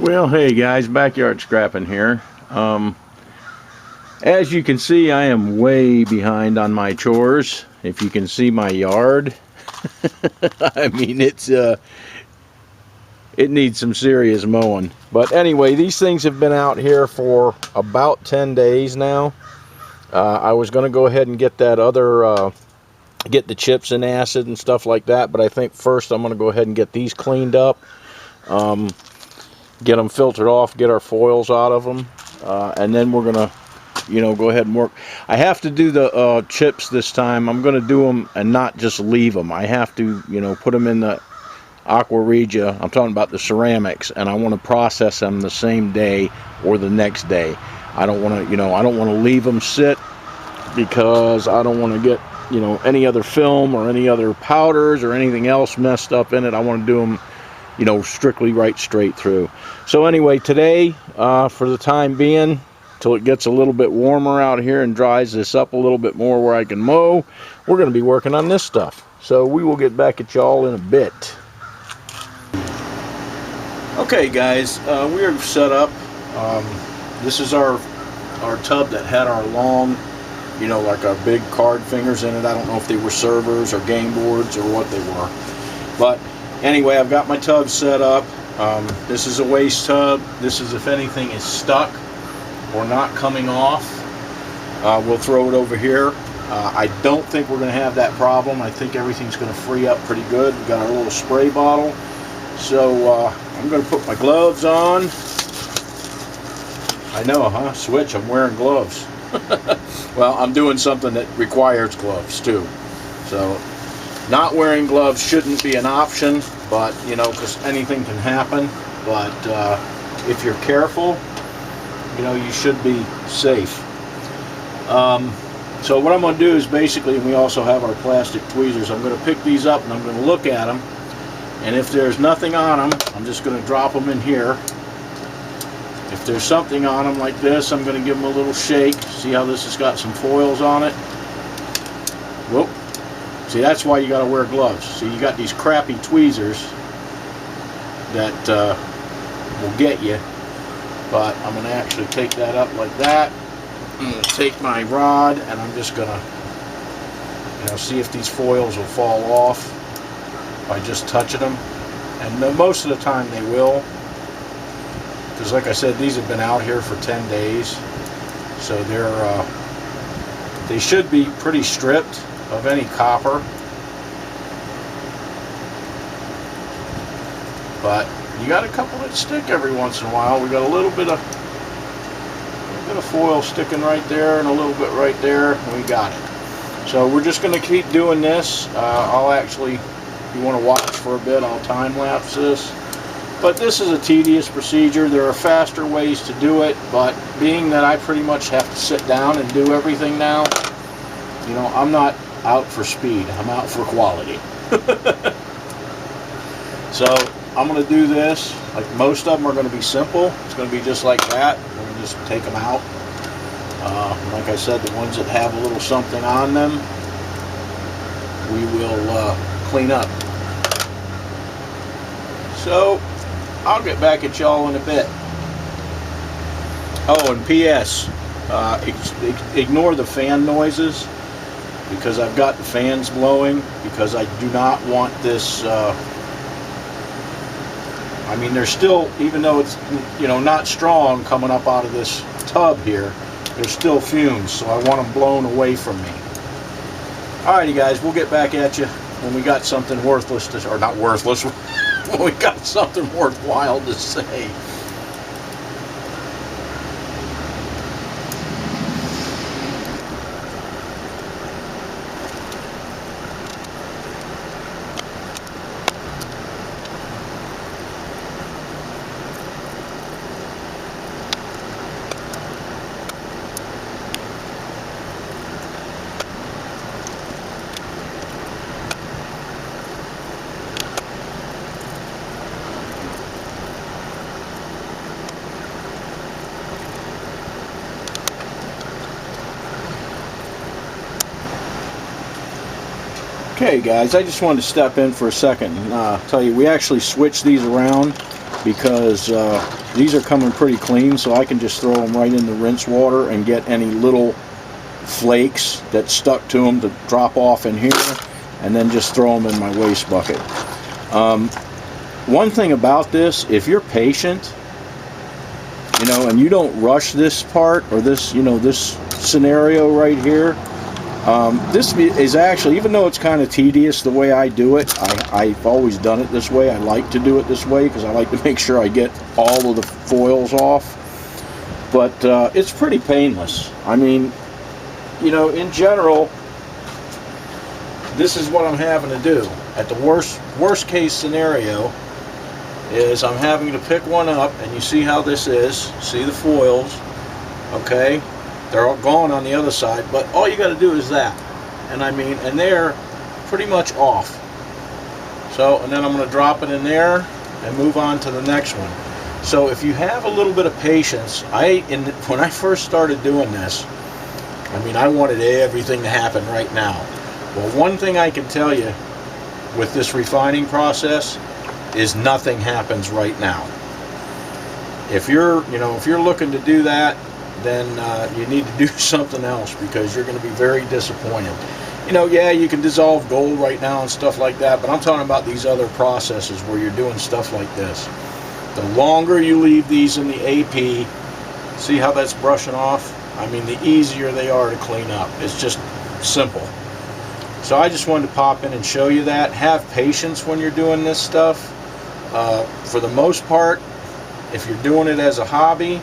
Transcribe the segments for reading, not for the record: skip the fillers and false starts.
Well, hey guys, backyard scrapping here. As you can see, I am way behind on my chores. If you can see my yard, I mean it needs some serious mowing. But anyway, these things have been out here for about 10 days now. I was going to go ahead and get that other get the chips and acid and stuff like that, but I think first I'm going to go ahead and get these cleaned up. Get them filtered off, get our foils out of them, and then we're gonna, go ahead and work. I have to do the chips this time. I'm gonna do them and not just leave them. I have to, put them in the aqua regia. I'm talking about the ceramics, and I want to process them the same day or the next day. I don't want to, I don't want to leave them sit because I don't want to get, any other film or any other powders or anything else messed up in it. I want to do them, strictly right straight through. So anyway, today, for the time being, till it gets a little bit warmer out here and dries this up a little bit more where I can mow, we're going to be working on this stuff. So we will get back at y'all in a bit. Okay guys, we are set up. This is our tub that had our long, like our big card fingers in it. I don't know if they were servers or game boards or what they were. But anyway, I've got my tub set up. This is a waste tub. This is if anything is stuck or not coming off, we'll throw it over here. I don't think we're going to have that problem. I think everything's going to free up pretty good. We've got our little spray bottle. So I'm going to put my gloves on. I know, huh? Switch, I'm wearing gloves. Well, I'm doing something that requires gloves too. So not wearing gloves shouldn't be an option, but because anything can happen. But if you're careful, you should be safe. So what I'm going to do is basically, and we also have our plastic tweezers, I'm going to pick these up and I'm going to look at them. And if there's nothing on them, I'm just going to drop them in here. If there's something on them like this, I'm going to give them a little shake. See how this has got some foils on it? Whoop. See, that's why you got to wear gloves. See, you got these crappy tweezers that will get you. But I'm going to actually take that up like that. I'm going to take my rod and I'm just going to, see if these foils will fall off by just touching them. And most of the time they will. Because like I said, these have been out here for 10 days. So they should be pretty stripped of any copper. But you got a couple that stick every once in a while. We got a little bit of foil sticking right there and a little bit right there, and we got it. So we're just going to keep doing this. I'll actually, if you want to watch for a bit, I'll time lapse this. But this is a tedious procedure. There are faster ways to do it, but being that I pretty much have to sit down and do everything now, I'm not out for speed. I'm out for quality. So I'm going to do this. Like most of them are going to be simple. It's going to be just like that. We're going to just take them out. Like I said, the ones that have a little something on them, we will clean up. So I'll get back at y'all in a bit. Oh, and P.S. Ignore the fan noises because I've got the fans blowing because I do not want this. I mean, there's still, even though it's not strong coming up out of this tub here, there's still fumes, so I want them blown away from me. Alrighty, guys, we'll get back at you when we got something worthless to, or not worthless. We got something worthwhile to say. Okay guys, I just wanted to step in for a second and tell you we actually switched these around because these are coming pretty clean, so I can just throw them right in the rinse water and get any little flakes that stuck to them to drop off in here, and then just throw them in my waste bucket. One thing about this, if you're patient, you know, and you don't rush this part, or this, you know, this scenario right here, this is actually, even though it's kind of tedious the way I do it, I've always done it this way. I like to do it this way because I like to make sure I get all of the foils off. But it's pretty painless. I mean, you know, in general, this is what I'm having to do. At the worst case scenario is I'm having to pick one up, and you see how this is. See the foils, okay? They're all gone on the other side, but all you got to do is that. And I mean, and they're pretty much off. So, and then I'm going to drop it in there and move on to the next one. So if you have a little bit of patience, when I first started doing this, I mean, I wanted everything to happen right now. Well, one thing I can tell you with this refining process is nothing happens right now. If you're, you know, if you're looking to do that, then you need to do something else, because you're going to be very disappointed. You know, yeah, you can dissolve gold right now and stuff like that, but I'm talking about these other processes where you're doing stuff like this. The longer you leave these in the AP, see how that's brushing off? I mean, the easier they are to clean up. It's just simple. So I just wanted to pop in and show you that. Have patience when you're doing this stuff. For the most part, if you're doing it as a hobby,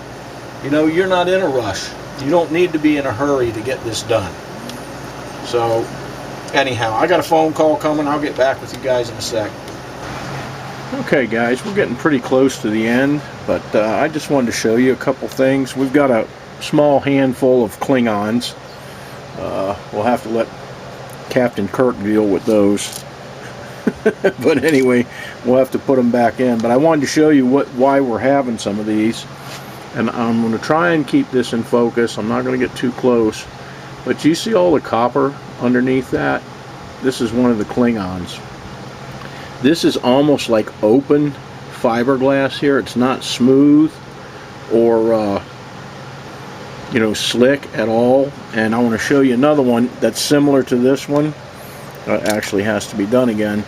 you know, you're not in a rush. You don't need to be in a hurry to get this done. So, anyhow, I got a phone call coming. I'll get back with you guys in a sec. Okay, guys, we're getting pretty close to the end, but I just wanted to show you a couple things. We've got a small handful of Klingons. We'll have to let Captain Kirk deal with those. But anyway, we'll have to put them back in. But I wanted to show you why we're having some of these. And I'm going to try and keep this in focus. I'm not going to get too close. But you see all the copper underneath that? This is one of the Klingons. This is almost like open fiberglass here. It's not smooth or you know, slick at all. And I want to show you another one that's similar to this one. Actually has to be done again.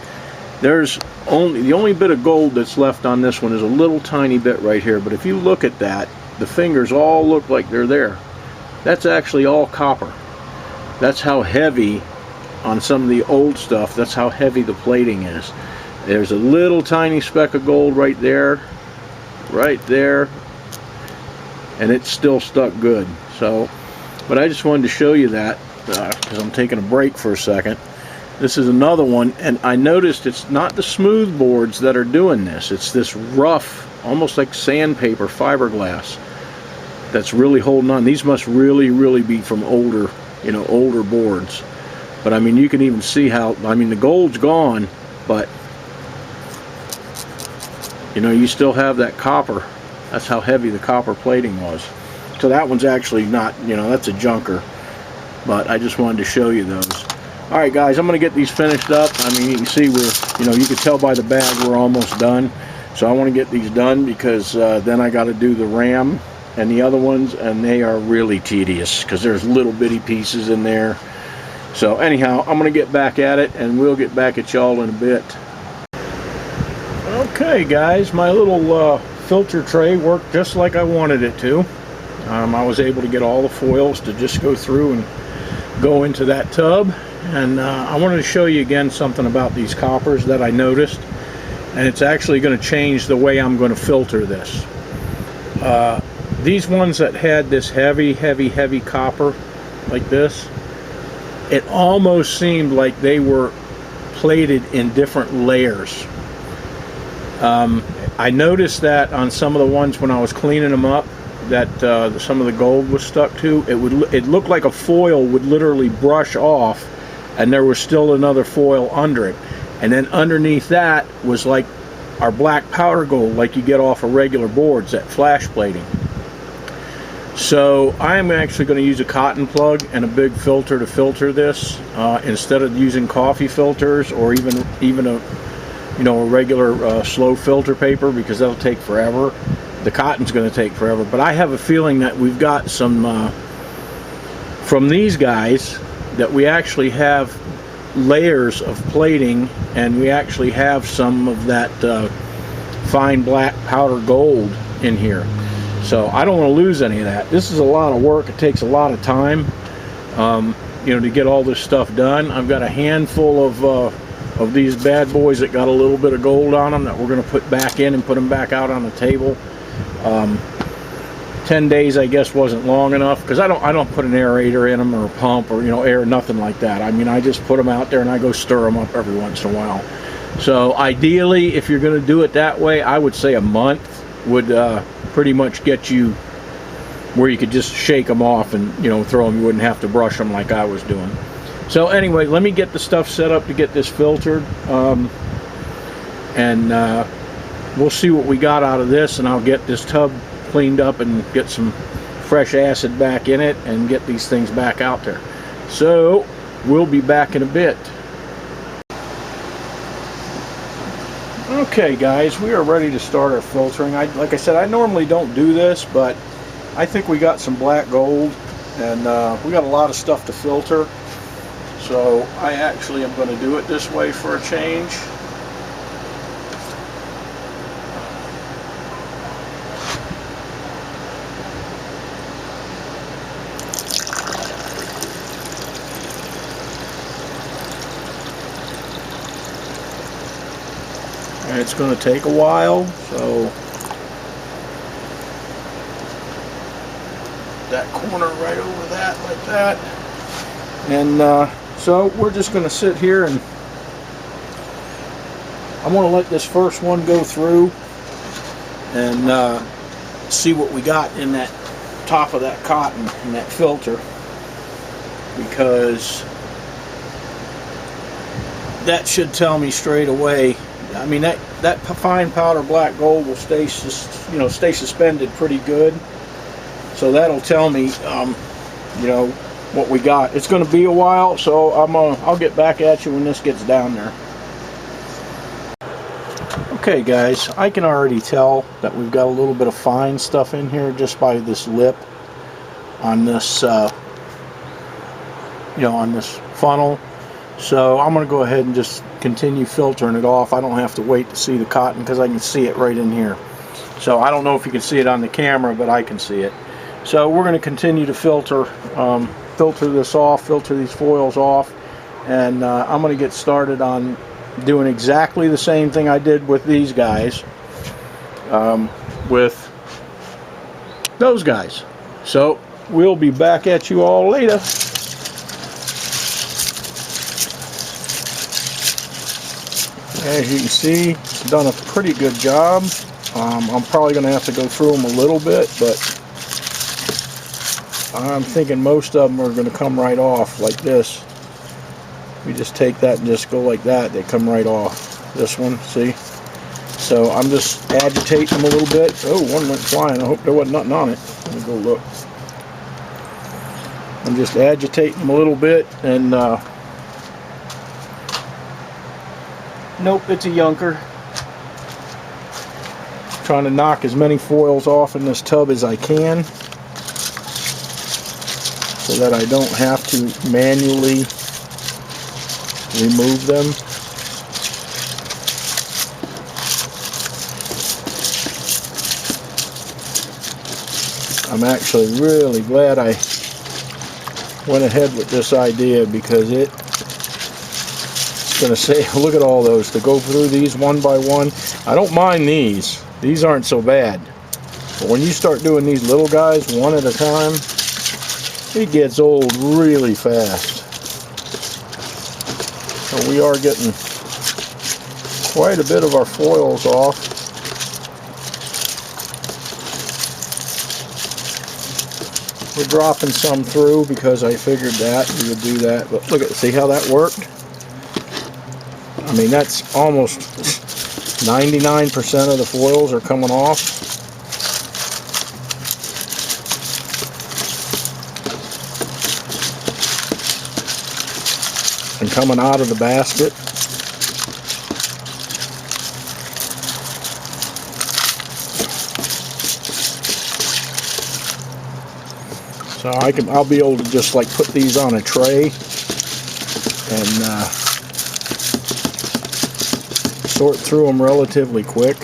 There's the only bit of gold that's left on this one is a little tiny bit right here, but if you look at that, the fingers all look like they're there. That's actually all copper. That's how heavy on some of the old stuff, that's how heavy the plating is. There's a little tiny speck of gold right there, and it's still stuck good. So, but I just wanted to show you that because I'm taking a break for a second. This is another one, and I noticed it's not the smooth boards that are doing this. It's this rough, almost like sandpaper fiberglass that's really holding on. These must really be from older, you know, older boards. But I mean, you can even see how, I mean, the gold's gone, but you know, you still have that copper. That's how heavy the copper plating was. So that one's actually not, you know, that's a junker. But I just wanted to show you those. Alright guys, I'm going to get these finished up. I mean, you can see you know, you can tell by the bag we're almost done. So I want to get these done because then I got to do the ram and the other ones, and they are really tedious because there's little bitty pieces in there. So anyhow, I'm going to get back at it, and we'll get back at y'all in a bit. Okay guys, my little filter tray worked just like I wanted it to. I was able to get all the foils to just go through and go into that tub. And I wanted to show you again something about these coppers that I noticed, and it's actually going to change the way I'm going to filter this. These ones that had this heavy copper like this, it almost seemed like they were plated in different layers. I noticed that on some of the ones when I was cleaning them up, that some of the gold was stuck to. It looked like a foil would literally brush off, and there was still another foil under it. And then underneath that was like our black powder gold, like you get off of regular boards, that flash plating. So I am actually going to use a cotton plug and a big filter to filter this instead of using coffee filters or even a, you know, a regular slow filter paper, because that'll take forever. the cotton's going to take forever. But I have a feeling that we've got some from these guys, that we actually have layers of plating, and we actually have some of that fine black powder gold in here. So I don't want to lose any of that. This is a lot of work. It takes a lot of time, you know, to get all this stuff done. I've got a handful of these bad boys that got a little bit of gold on them that we're going to put back in and put them back out on the table. 10 days I guess wasn't long enough, because I don't put an aerator in them or a pump or, you know, air, nothing like that. I mean, I just put them out there and I go stir them up every once in a while. So ideally, if you're going to do it that way, I would say a month would pretty much get you where you could just shake them off and, you know, throw them. You wouldn't have to brush them like I was doing. So anyway, let me get the stuff set up to get this filtered, and we'll see what we got out of this, and I'll get this tub cleaned up and get some fresh acid back in it and get these things back out there. So we'll be back in a bit. Okay guys, we are ready to start our filtering. Like I said, I normally don't do this, but I think we got some black gold, and we got a lot of stuff to filter. So I actually am going to do it this way for a change. And it's going to take a while, so that corner right over that, like that. And so we're just going to sit here, and I'm going to let this first one go through and see what we got in that top of that cotton in that filter, because that should tell me straight away. I mean, that fine powder black gold will stay suspended pretty good. So that'll tell me, you know, what we got. It's going to be a while, so I'll get back at you when this gets down there. Okay, guys, I can already tell that we've got a little bit of fine stuff in here just by this lip on this, you know, on this funnel. So I'm going to go ahead and just continue filtering it off. I don't have to wait to see the cotton, because I can see it right in here. So I don't know if you can see it on the camera, but I can see it. So we're going to continue to filter this off, filter these foils off, and I'm going to get started on doing exactly the same thing I did with these guys, with those guys. So we'll be back at you all later. As you can see, it's done a pretty good job. I'm probably going to have to go through them a little bit, but I'm thinking most of them are going to come right off like this. We just take that and just go like that, they come right off. This one, see? So I'm just agitating them a little bit. Oh, one went flying. I hope there wasn't nothing on it. Let me go look. I'm just agitating them a little bit, and nope, it's a yunker. Trying to knock as many foils off in this tub as I can, so that I don't have to manually remove them. I'm actually really glad I went ahead with this idea, because it's going to say, look at all those, to go through these one by one. I don't mind these. These aren't so bad. But when you start doing these little guys one at a time, it gets old really fast. So we are getting quite a bit of our foils off. We're dropping some through because I figured that we would do that. But look at, see how that worked? I mean, that's almost 99% of the foils are coming off. And coming out of the basket. So I'll be able to just like put these on a tray and sort through them relatively quick.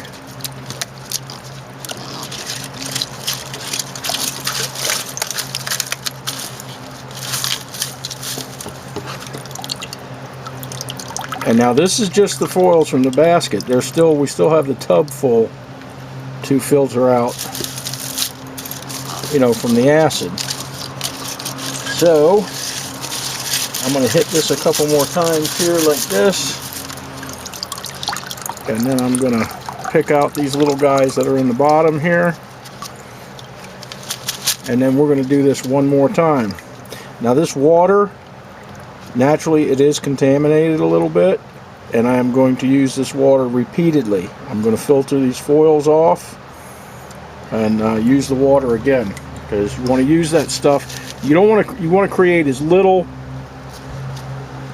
And now this is just the foils from the basket. We still have the tub full to filter out, you know, from the acid. So I'm going to hit this a couple more times here like this. And then I'm going to pick out these little guys that are in the bottom here. And then we're going to do this one more time. Now this water, naturally it is contaminated a little bit, and I am going to use this water repeatedly. I'm going to filter these foils off and use the water again, because you want to use that stuff. You want to create as little,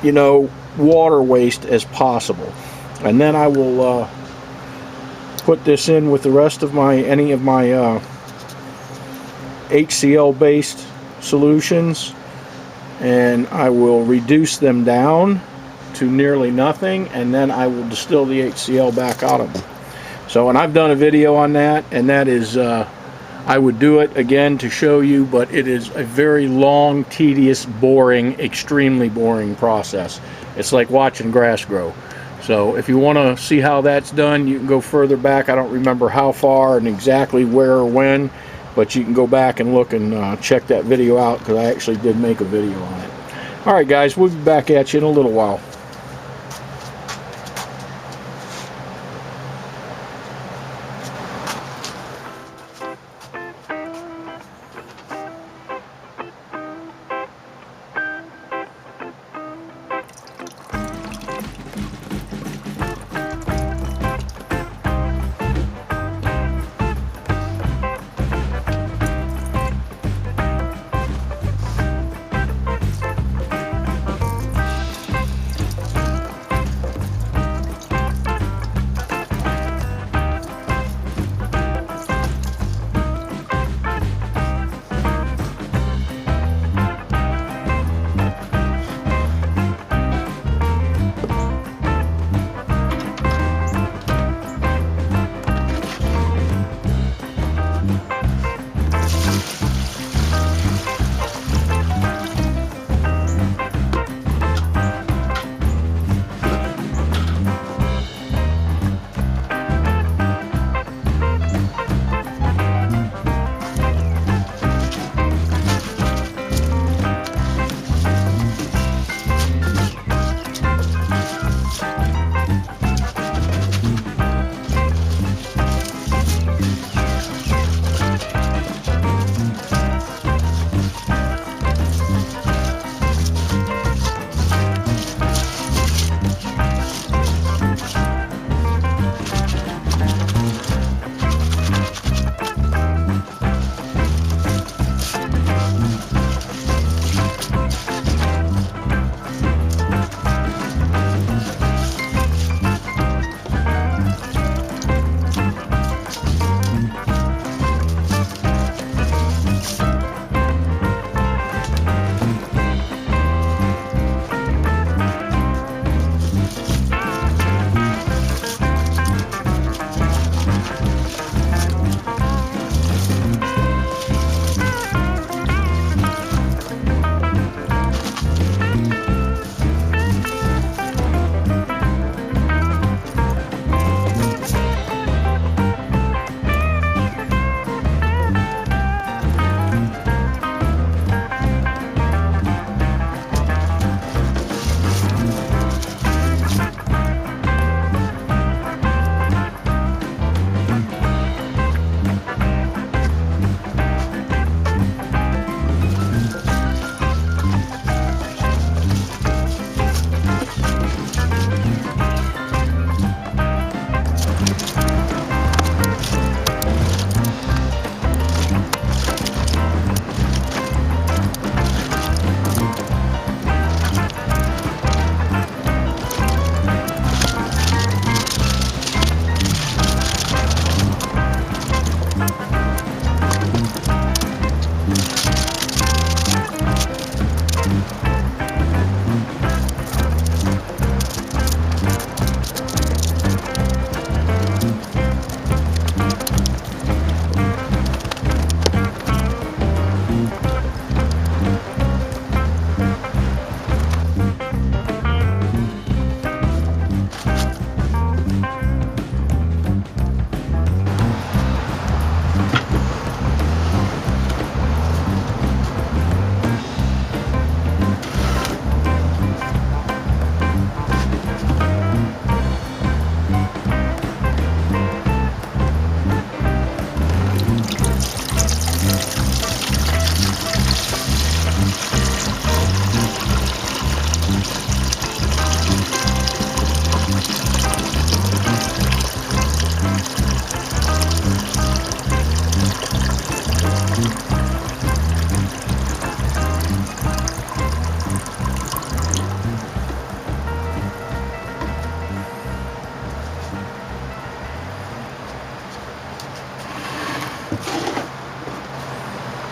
you know, water waste as possible. And then I will put this in with the rest of any of my HCl based solutions, and I will reduce them down to nearly nothing, and then I will distill the HCl back out of them. So, and I've done a video on that, and that is I would do it again to show you, but it is a very long, tedious, boring, extremely boring process. It's like watching grass grow. So if you want to see how that's done, you can go further back. I don't remember how far and exactly where or when, but you can go back and look and check that video out, because I actually did make a video on it. Alright guys, we'll be back at you in a little while.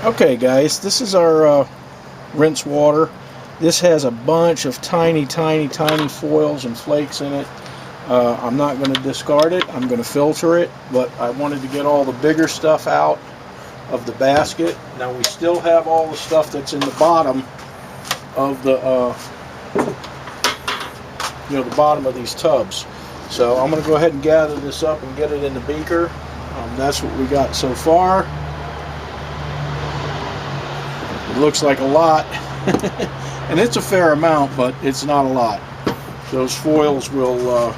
Okay guys, this is our rinse water. This has a bunch of tiny foils and flakes in it. I'm not going to discard it. I'm going to filter it, but I wanted to get all the bigger stuff out of the basket. Now we still have all the stuff that's in the bottom of the the bottom of these tubs. So I'm going to go ahead and gather this up and get it in the beaker. That's what we got so far. It looks like a lot, and it's a fair amount, but it's not a lot. Those foils will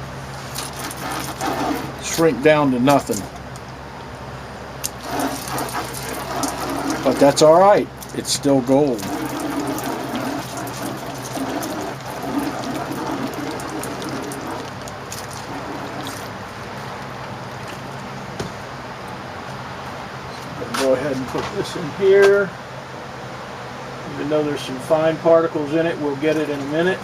shrink down to nothing. But that's all right. It's still gold. Go ahead and put this in here. Even though there's some fine particles in it, we'll get it in a minute.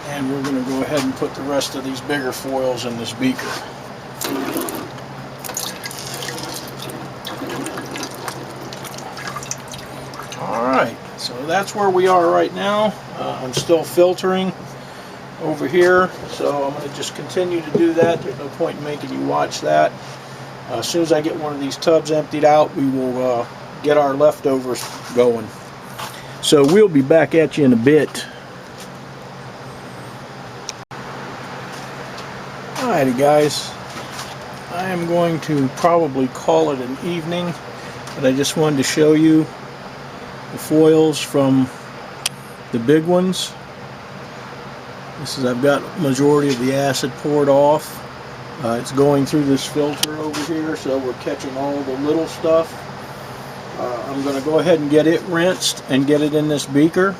And we're going to go ahead and put the rest of these bigger foils in this beaker. Alright, so that's where we are right now. I'm still filtering over here, so I'm going to just continue to do that. There's no point in making you watch that. As soon as I get one of these tubs emptied out, we will get our leftovers going. So we'll be back at you in a bit. Alrighty guys, I am going to probably call it an evening, but I just wanted to show you the foils from the big ones. This is, I've got majority of the acid poured off. It's going through this filter over here, so we're catching all the little stuff. I'm going to go ahead and get it rinsed and get it in this beaker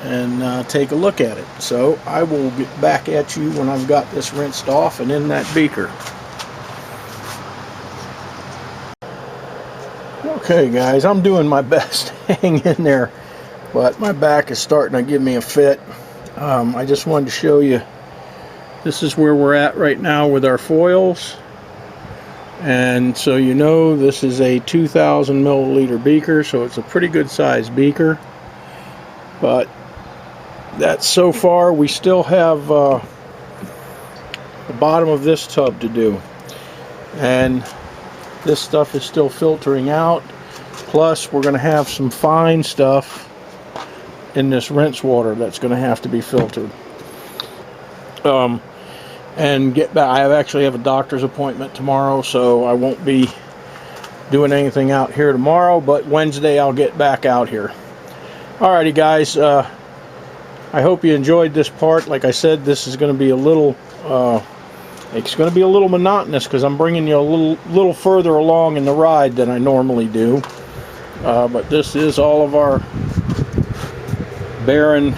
and take a look at it. So I will get back at you when I've got this rinsed off and in that beaker. Okay guys, I'm doing my best to hang in there, but my back is starting to give me a fit. I just wanted to show you, this is where we're at right now with our foils. And so you know, this is a 2,000 milliliter beaker, so it's a pretty good sized beaker. But that's so far. We still have the bottom of this tub to do. And this stuff is still filtering out. Plus, we're going to have some fine stuff in this rinse water that's going to have to be filtered. And get back. I actually have a doctor's appointment tomorrow, so I won't be doing anything out here tomorrow, but Wednesday I'll get back out here. Alrighty guys, I hope you enjoyed this part. Like I said, this is going to be a little it's going to be a little monotonous because I'm bringing you a little further along in the ride than I normally do. But this is all of our barren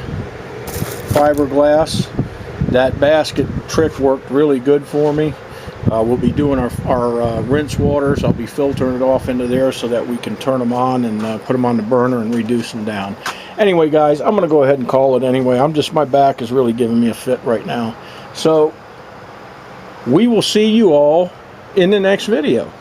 fiberglass. That basket trick worked really good for me. We'll be doing our rinse waters. I'll be filtering it off into there so that we can turn them on and put them on the burner and reduce them down. Anyway guys, I'm going to go ahead and call it anyway. My back is really giving me a fit right now. So we will see you all in the next video.